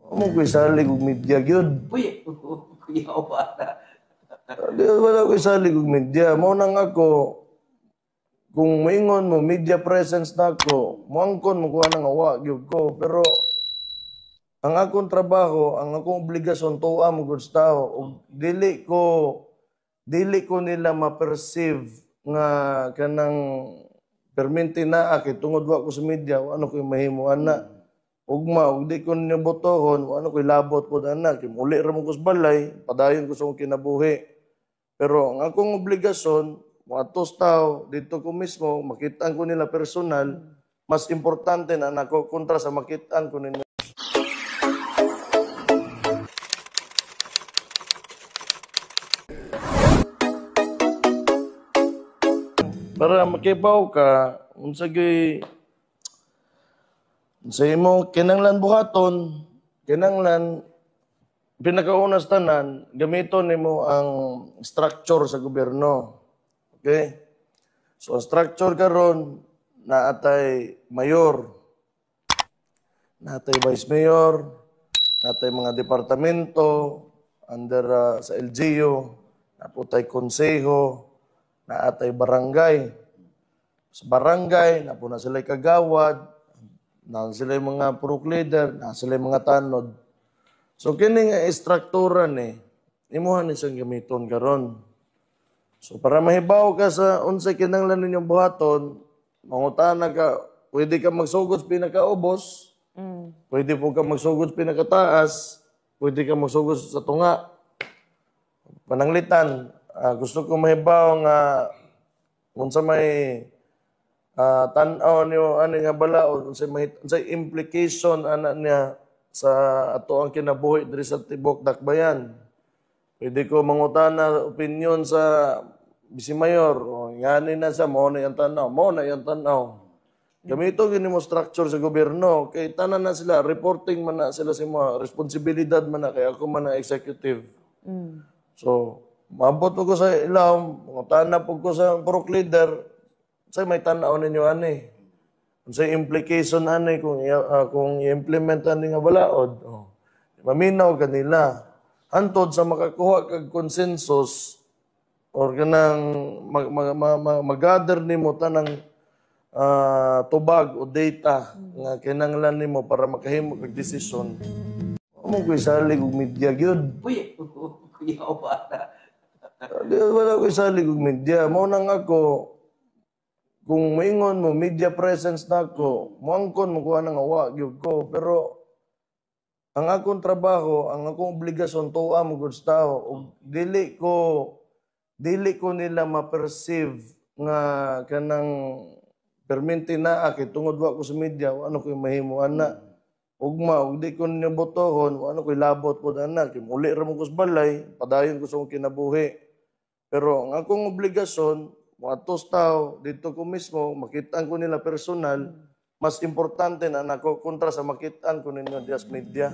Amo ko isalig og media gyud. Uy, kuya wala. Di wala ko isalig og media. Mao nang ako kung moingon mo media presence nako, moangkon mo kuha nang awa gyud ko, pero ang akong trabaho, ang akong obligasyon tuwa mo gud sa tao ug dili ko nila ma-perceive nga kanang perminti na aki tungod wa ko sa media, ano ko mahimo ana. Ugma, ug di ko niyo botohon, ano ko labot po ana, kay muli ra mo ko sa balay, padayon ko sa akong kinabuhi. Pero ang akong obligasyon, matos tao dito ko mismo, makitaan ko nila personal, mas importante na nako kontra sa makitaan ko ninyo. Para makibaw ka, sa imo kinanglan buhaton, kinanglan pinakauna sa tanan, gamiton nimo ang structure sa gobyerno. Okay? So ang structure karon naatay mayor, naatay vice mayor, naatay mga departamento under sa LGU, naputay konseho, naatay barangay. Sa barangay, napuna sila kagawad, na sila yung mga purok leader, na sila yung mga tanod. So, kini nga istruktura ni, imuhan isang gamiton karon. So, para mahibaw ka sa unsay kinanglan ninyong buhaton, mangutana ka, pwede ka magsugod sa pinakaubos, pwede po ka magsugod sa pinakataas, pwede ka magsugod sa tunga. Pananglitan, gusto ko mahibaw nga unsa may tan-aw niyo ani nga balaod unsay implication ana niya sa ato ang kinabuhi diri sa tibok dakbayan. Pwede ko mangutana opinion sa Bisi Mayor, ngani na sa mo na yung tanaw, Gamito gini mo structure sa gobyerno kay tanan na sila reporting man na sila sa mga responsibilidad man na kay ako man ang executive. So, maabot ko sa ilaw, mangutana po ko sa purok leader, say may tanaw ninyo ani. Say implication ani kung i-implement ani nga balaod. Maminaw kanila. Hantod sa makakuha kag consensus or kanang mag-gather nimo tanang tubag o data nga kinahanglan nimo para makahimo kag desisyon. Amo ko isalig og media gyud. Uy, kuya wala. Di wala ko isalig og media. Mao nang ako kung moingon mo media presence nako, moangkon mo kuha nang awa gyud ko, pero ang akong trabaho, ang akong obligasyon tuwa mo gud sa tao ug dili ko nila ma-perceive nga kanang perminti na aki tungod wa ko sa media, ano ko mahimo ana. Ugma, ug di ko niyo botohon, ano ko labot po ana, kay muli ra mo ko sa balay, padayon ko sa akong kinabuhi. Pero ang akong obligasyon, matos tao dito ko mismo, makitaan ko nila personal, mas importante na nako kontra sa makitaan ko ninyo dias media.